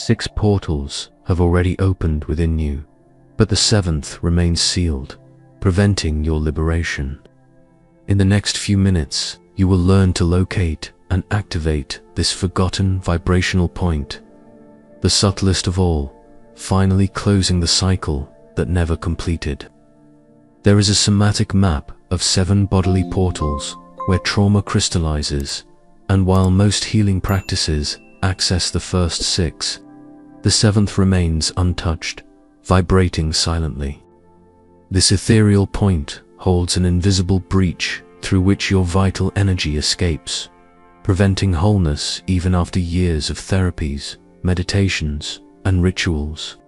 6 portals have already opened within you, but the 7th remains sealed, preventing your liberation. In the next few minutes, you will learn to locate and activate this forgotten vibrational point, the subtlest of all, finally closing the cycle that never completed. There is a somatic map of 7 bodily portals where trauma crystallizes, and while most healing practices access the first 6, the 7th remains untouched, vibrating silently. This ethereal point holds an invisible breach through which your vital energy escapes, preventing wholeness even after years of therapies, meditations, and rituals.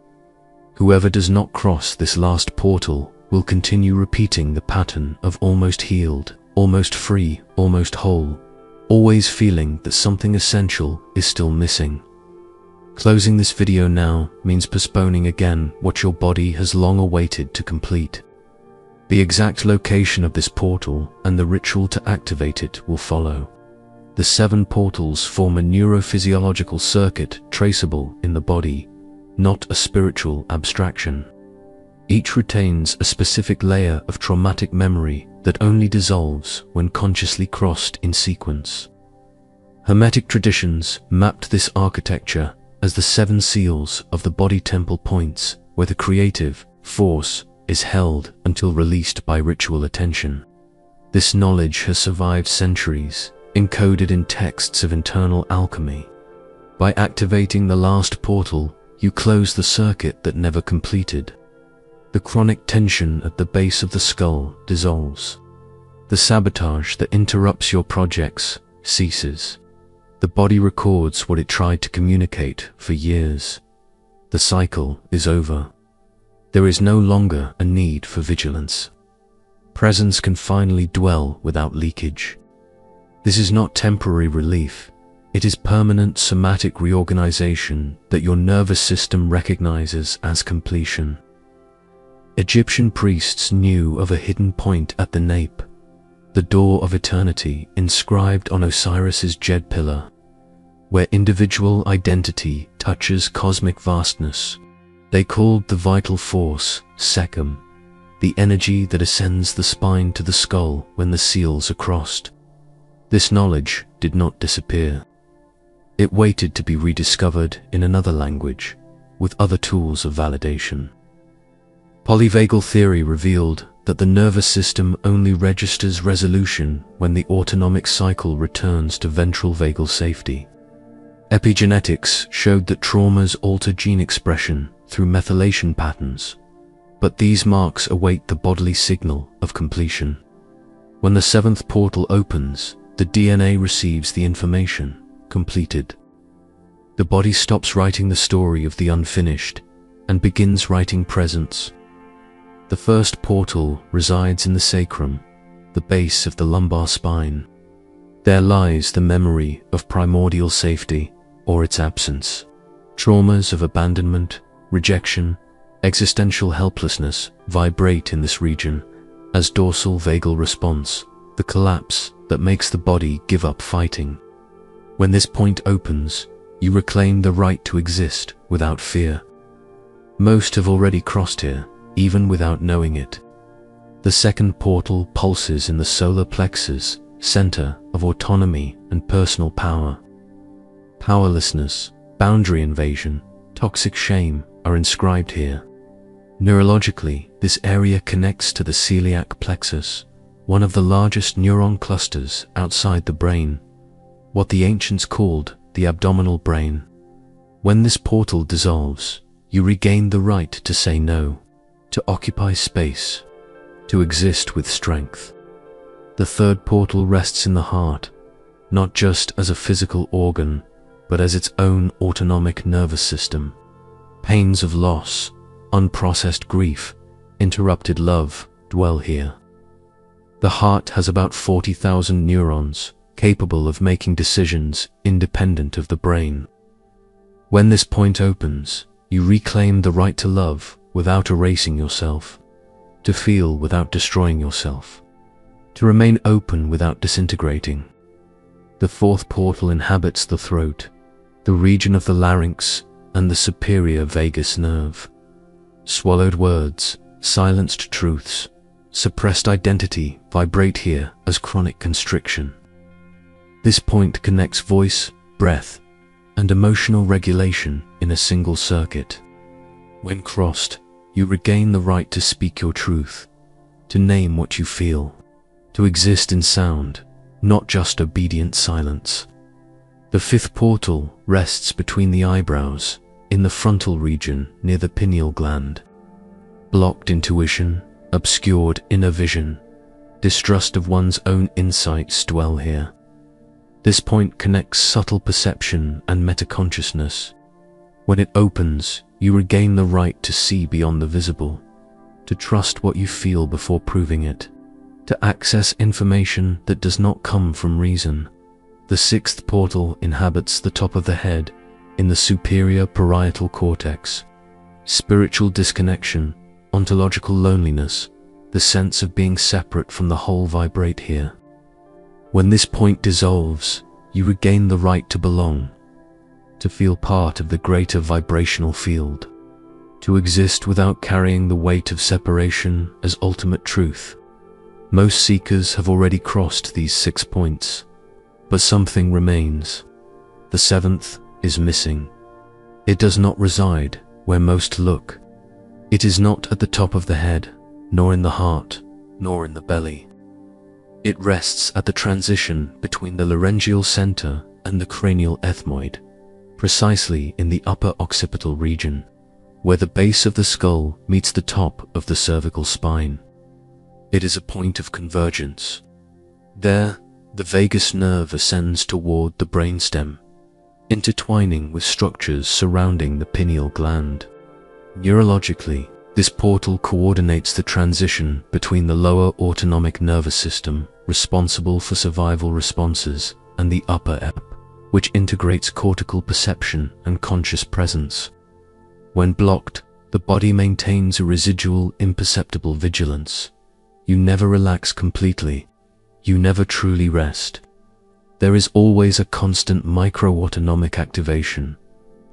Whoever does not cross this last portal will continue repeating the pattern of almost healed, almost free, almost whole, always feeling that something essential is still missing. Closing this video now means postponing again what your body has long awaited to complete. The exact location of this portal and the ritual to activate it will follow. The 7 portals form a neurophysiological circuit traceable in the body, not a spiritual abstraction. Each retains a specific layer of traumatic memory that only dissolves when consciously crossed in sequence. Hermetic traditions mapped this architecture as the 7 seals of the body temple points where the creative force is held until released by ritual attention. This knowledge has survived centuries, encoded in texts of internal alchemy. By activating the last portal, you close the circuit that never completed. The chronic tension at the base of the skull dissolves. The sabotage that interrupts your projects ceases. The body records what it tried to communicate for years. The cycle is over. There is no longer a need for vigilance. Presence can finally dwell without leakage. This is not temporary relief. It is permanent somatic reorganization that your nervous system recognizes as completion. Egyptian priests knew of a hidden point at the nape, the door of eternity inscribed on Osiris's Jed pillar, where individual identity touches cosmic vastness. They called the vital force Sekhem, the energy that ascends the spine to the skull when the seals are crossed. This knowledge did not disappear. It waited to be rediscovered in another language, with other tools of validation. Polyvagal theory revealed that the nervous system only registers resolution when the autonomic cycle returns to ventral vagal safety. Epigenetics showed that traumas alter gene expression through methylation patterns, but these marks await the bodily signal of completion. When the 7th portal opens, the DNA receives the information, completed. The body stops writing the story of the unfinished and begins writing presence. The first portal resides in the sacrum, the base of the lumbar spine. There lies the memory of primordial safety or its absence. Traumas of abandonment, rejection, existential helplessness vibrate in this region as dorsal vagal response, the collapse that makes the body give up fighting. When this point opens, you reclaim the right to exist without fear. Most have already crossed here, even without knowing it. The 2nd portal pulses in the solar plexus, center of autonomy and personal power. Powerlessness, boundary invasion, toxic shame are inscribed here. Neurologically, this area connects to the celiac plexus, one of the largest neuron clusters outside the brain, what the ancients called the abdominal brain. When this portal dissolves, you regain the right to say no, to occupy space, to exist with strength. The 3rd portal rests in the heart, not just as a physical organ, but as its own autonomic nervous system. Pains of loss, unprocessed grief, interrupted love dwell here. The heart has about 40,000 neurons, capable of making decisions independent of the brain. When this point opens, you reclaim the right to love without erasing yourself, to feel without destroying yourself, to remain open without disintegrating. The 4th portal inhabits the throat, the region of the larynx, and the superior vagus nerve. Swallowed words, silenced truths, suppressed identity vibrate here as chronic constriction. This point connects voice, breath, and emotional regulation in a single circuit. When crossed, you regain the right to speak your truth, to name what you feel, to exist in sound, not just obedient silence. The fifth portal rests between the eyebrows, in the frontal region near the pineal gland. Blocked intuition, obscured inner vision, distrust of one's own insights dwell here. This point connects subtle perception and metaconsciousness. When it opens, you regain the right to see beyond the visible, to trust what you feel before proving it, to access information that does not come from reason. The sixth portal inhabits the top of the head, in the superior parietal cortex. Spiritual disconnection, ontological loneliness, the sense of being separate from the whole vibrate here. When this point dissolves, you regain the right to belong, to feel part of the greater vibrational field, to exist without carrying the weight of separation as ultimate truth. Most seekers have already crossed these 6 points, but something remains. The seventh is missing. It does not reside where most look. It is not at the top of the head, nor in the heart, nor in the belly. It rests at the transition between the laryngeal center and the cranial ethmoid, precisely in the upper occipital region, where the base of the skull meets the top of the cervical spine. It is a point of convergence. There, the vagus nerve ascends toward the brainstem, intertwining with structures surrounding the pineal gland. Neurologically, this portal coordinates the transition between the lower autonomic nervous system, responsible for survival responses, and the upper ep, which integrates cortical perception and conscious presence. When blocked, the body maintains a residual, imperceptible vigilance. You never relax completely. You never truly rest. There is always a constant micro-autonomic activation,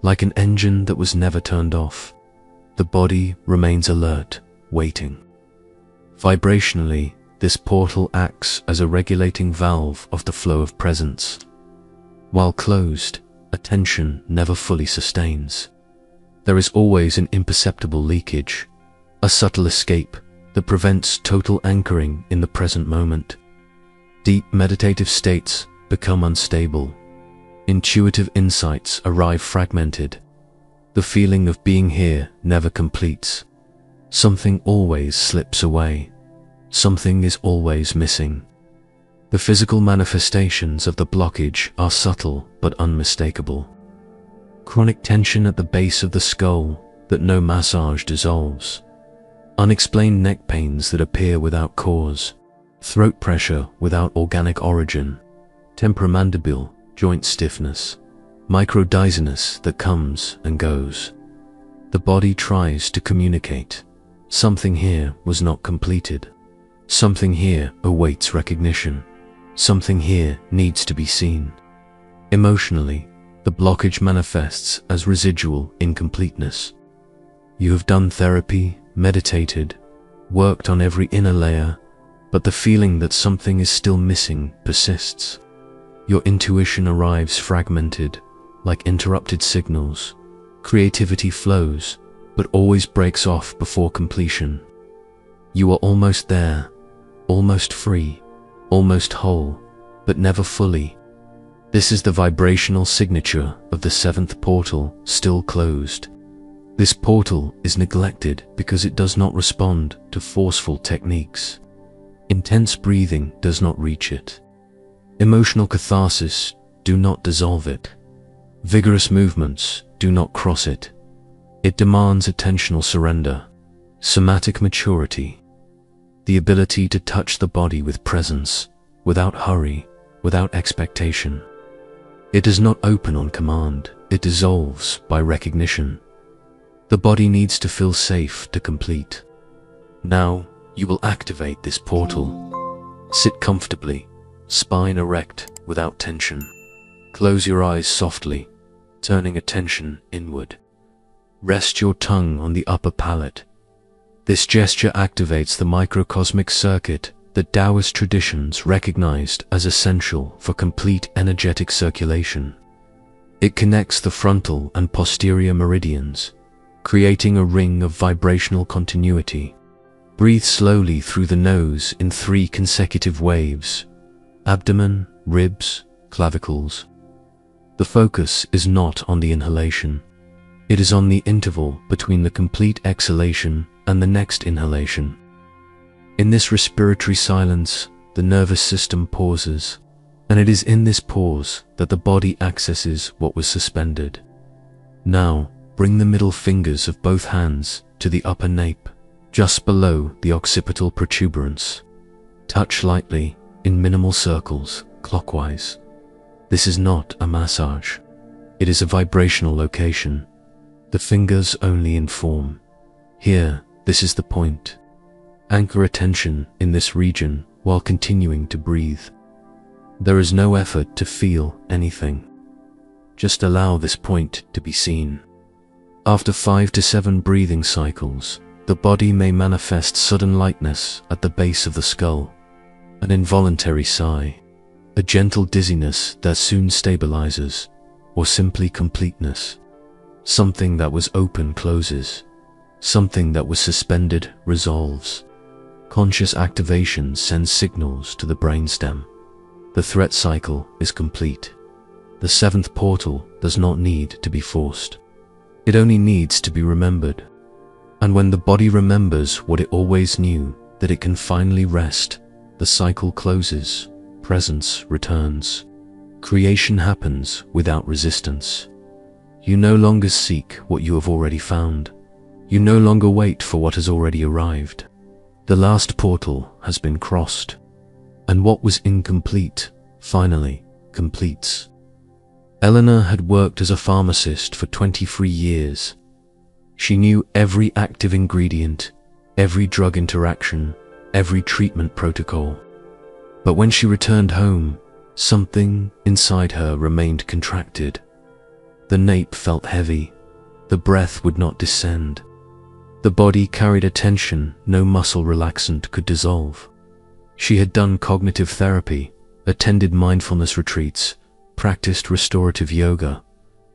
like an engine that was never turned off. The body remains alert, waiting. Vibrationally, this portal acts as a regulating valve of the flow of presence. While closed, attention never fully sustains. There is always an imperceptible leakage, a subtle escape that prevents total anchoring in the present moment. Deep meditative states become unstable. Intuitive insights arrive fragmented. The feeling of being here never completes. Something always slips away. Something is always missing. The physical manifestations of the blockage are subtle but unmistakable. Chronic tension at the base of the skull that no massage dissolves. Unexplained neck pains that appear without cause. Throat pressure without organic origin. Temporomandibular joint stiffness. Microdizziness that comes and goes. The body tries to communicate. Something here was not completed. Something here awaits recognition. Something here needs to be seen. Emotionally, the blockage manifests as residual incompleteness. You have done therapy, meditated, worked on every inner layer, but the feeling that something is still missing persists. Your intuition arrives fragmented, like interrupted signals. Creativity flows, but always breaks off before completion. You are almost there, almost free, almost whole, but never fully. This is the vibrational signature of the seventh portal, still closed. This portal is neglected because it does not respond to forceful techniques. Intense breathing does not reach it. Emotional catharsis do not dissolve it. Vigorous movements do not cross it. It demands attentional surrender, somatic maturity, the ability to touch the body with presence, without hurry, without expectation. It does not open on command, it dissolves by recognition. The body needs to feel safe to complete. Now, you will activate this portal. Sit comfortably, spine erect without tension. Close your eyes softly, turning attention inward. Rest your tongue on the upper palate. This gesture activates the microcosmic circuit that Taoist traditions recognized as essential for complete energetic circulation. It connects the frontal and posterior meridians, creating a ring of vibrational continuity. Breathe slowly through the nose in 3 consecutive waves: abdomen, ribs, clavicles. The focus is not on the inhalation. It is on the interval between the complete exhalation and the next inhalation. In this respiratory silence, the nervous system pauses, and it is in this pause that the body accesses what was suspended. Now, bring the middle fingers of both hands to the upper nape, just below the occipital protuberance. Touch lightly, in minimal circles, clockwise. This is not a massage. It is a vibrational location. The fingers only inform. Here, this is the point. Anchor attention in this region while continuing to breathe. There is no effort to feel anything. Just allow this point to be seen. After 5 to 7 breathing cycles, the body may manifest sudden lightness at the base of the skull, an involuntary sigh, a gentle dizziness that soon stabilizes, or simply completeness. Something that was open closes. Something that was suspended resolves. Conscious activation sends signals to the brainstem. The threat cycle is complete. The 7th portal does not need to be forced. It only needs to be remembered. And when the body remembers what it always knew, that it can finally rest, the cycle closes, presence returns. Creation happens without resistance. You no longer seek what you have already found. You no longer wait for what has already arrived. The last portal has been crossed, and what was incomplete finally completes. Eleanor had worked as a pharmacist for 23 years. She knew every active ingredient, every drug interaction, every treatment protocol. But when she returned home, something inside her remained contracted. The nape felt heavy. The breath would not descend. The body carried a tension no muscle relaxant could dissolve. She had done cognitive therapy, attended mindfulness retreats, practiced restorative yoga.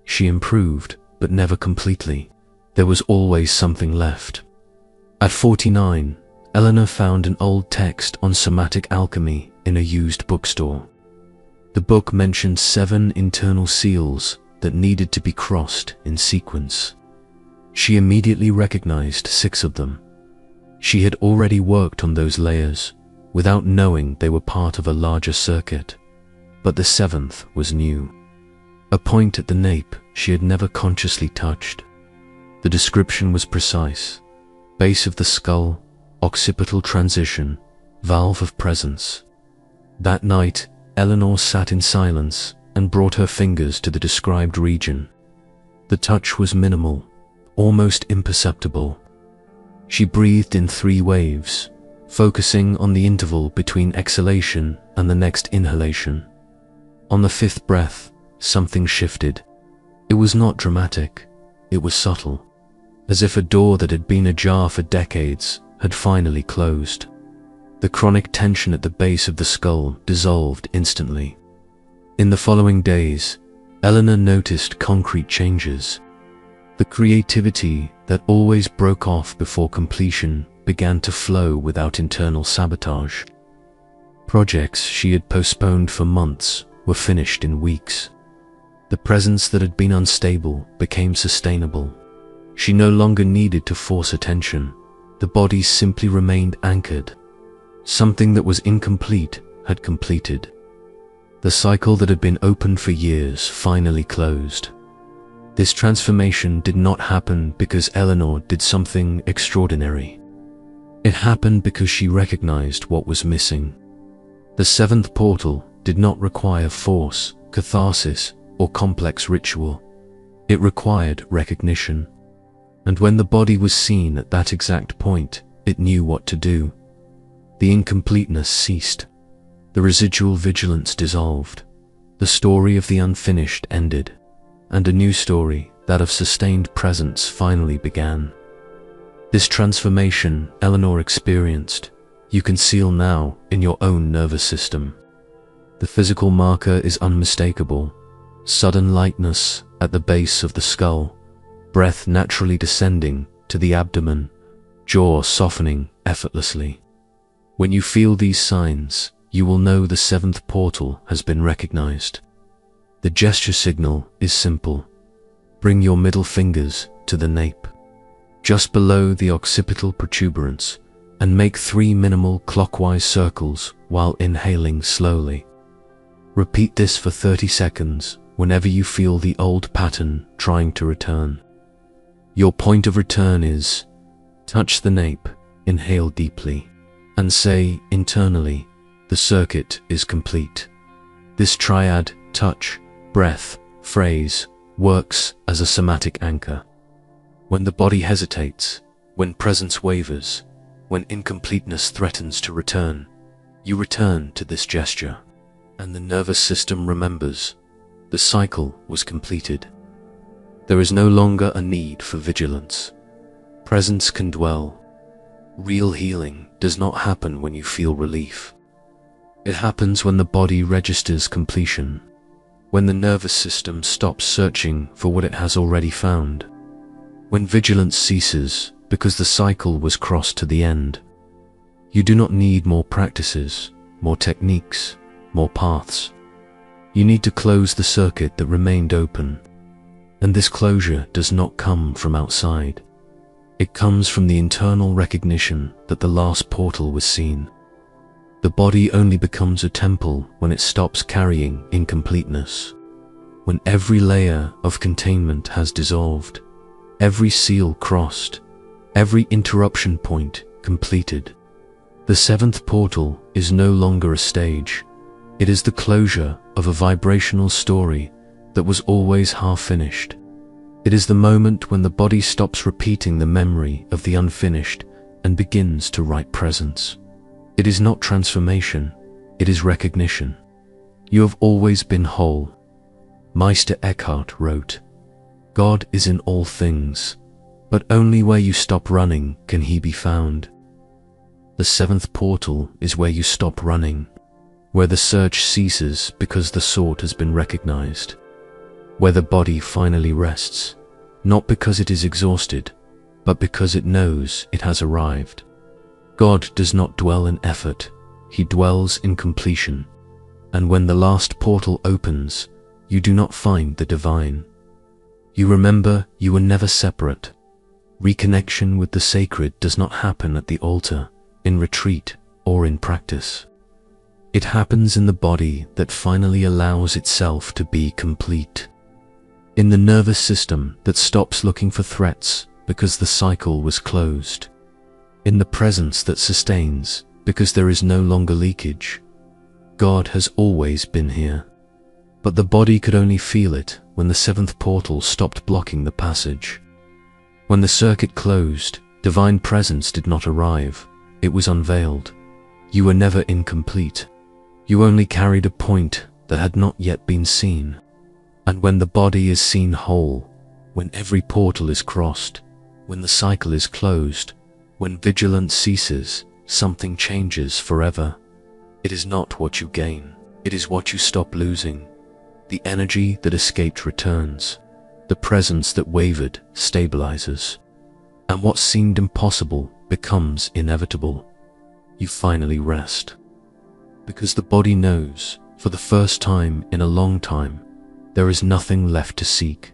She improved, but never completely. There was always something left. At 49, Eleanor found an old text on somatic alchemy in a used bookstore. The book mentioned 7 internal seals that needed to be crossed in sequence. She immediately recognized 6 of them. She had already worked on those layers, without knowing they were part of a larger circuit. But the 7th was new. A point at the nape she had never consciously touched. The description was precise. Base of the skull, occipital transition, valve of presence. That night, Eleanor sat in silence and brought her fingers to the described region. The touch was minimal, almost imperceptible. She breathed in 3 waves, focusing on the interval between exhalation and the next inhalation. On the 5th breath, something shifted. It was not dramatic, it was subtle, as if a door that had been ajar for decades had finally closed. The chronic tension at the base of the skull dissolved instantly. In the following days, Eleanor noticed concrete changes. The creativity that always broke off before completion began to flow without internal sabotage. Projects she had postponed for months were finished in weeks. The presence that had been unstable became sustainable. She no longer needed to force attention. The body simply remained anchored. Something that was incomplete had completed. The cycle that had been open for years finally closed. This transformation did not happen because Eleanor did something extraordinary. It happened because she recognized what was missing. The 7th portal did not require force, catharsis, or complex ritual. It required recognition. And when the body was seen at that exact point, it knew what to do. The incompleteness ceased. The residual vigilance dissolved. The story of the unfinished ended, and a new story that of sustained presence, finally began. This transformation Eleanor experienced, you can seal now in your own nervous system. The physical marker is unmistakable: sudden lightness at the base of the skull, breath naturally descending to the abdomen, jaw softening effortlessly. When you feel these signs, you will know the seventh portal has been recognized. The gesture signal is simple. Bring your middle fingers to the nape, just below the occipital protuberance, and make 3 minimal clockwise circles while inhaling slowly. Repeat this for 30 seconds whenever you feel the old pattern trying to return. Your point of return is: touch the nape, inhale deeply, and say internally, "The circuit is complete." This triad, touch, breath, phrase, works as a somatic anchor. When the body hesitates, when presence wavers, when incompleteness threatens to return, you return to this gesture, and the nervous system remembers the cycle was completed. There is no longer a need for vigilance. Presence can dwell. Real healing does not happen when you feel relief. It happens when the body registers completion, when the nervous system stops searching for what it has already found, when vigilance ceases because the cycle was crossed to the end. You do not need more practices, more techniques, more paths. You need to close the circuit that remained open. And this closure does not come from outside. It comes from the internal recognition that the last portal was seen. The body only becomes a temple when it stops carrying incompleteness. When every layer of containment has dissolved, every seal crossed, every interruption point completed. The seventh portal is no longer a stage. It is the closure of a vibrational story that was always half finished. It is the moment when the body stops repeating the memory of the unfinished and begins to write presence. It is not transformation, it is recognition. You have always been whole. Meister Eckhart wrote, "God is in all things, but only where you stop running can he be found." The seventh portal is where you stop running, where the search ceases because the sought has been recognized, where the body finally rests, not because it is exhausted, but because it knows it has arrived. God does not dwell in effort, he dwells in completion. And when the last portal opens, you do not find the divine. You remember you were never separate. Reconnection with the sacred does not happen at the altar, in retreat, or in practice. It happens in the body that finally allows itself to be complete. In the nervous system that stops looking for threats because the cycle was closed. In the presence that sustains because there is no longer leakage. God has always been here. But the body could only feel it when the seventh portal stopped blocking the passage. When the circuit closed, divine presence did not arrive. It was unveiled. You were never incomplete. You only carried a point that had not yet been seen. And when the body is seen whole, when every portal is crossed, when the cycle is closed, when vigilance ceases, something changes forever. It is not what you gain, it is what you stop losing. The energy that escaped returns. The presence that wavered stabilizes. And what seemed impossible becomes inevitable. You finally rest. Because the body knows, for the first time in a long time, there is nothing left to seek.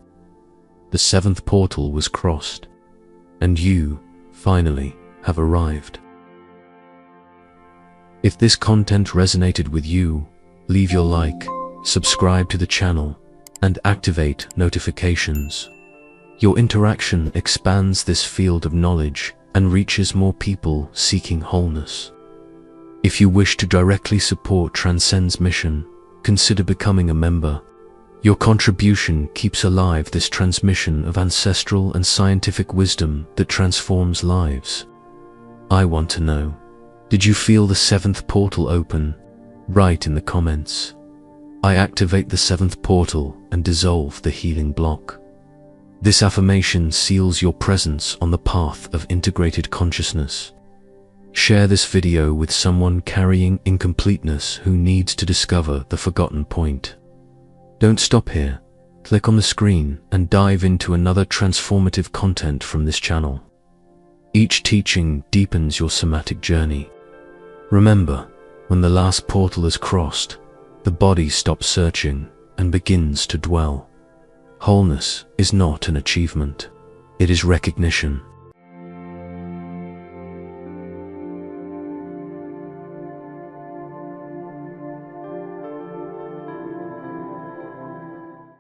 The seventh portal was crossed, and you, finally, have arrived. If this content resonated with you, leave your like, subscribe to the channel, and activate notifications. Your interaction expands this field of knowledge and reaches more people seeking wholeness. If you wish to directly support Transcend's mission, consider becoming a member. Your contribution keeps alive this transmission of ancestral and scientific wisdom that transforms lives. I want to know, did you feel the seventh portal open? Write in the comments. I activate the seventh portal and dissolve the healing block. This affirmation seals your presence on the path of integrated consciousness. Share this video with someone carrying incompleteness who needs to discover the forgotten point. Don't stop here. Click on the screen and dive into another transformative content from this channel. Each teaching deepens your somatic journey. Remember, when the last portal is crossed, the body stops searching and begins to dwell. Wholeness is not an achievement. It is recognition.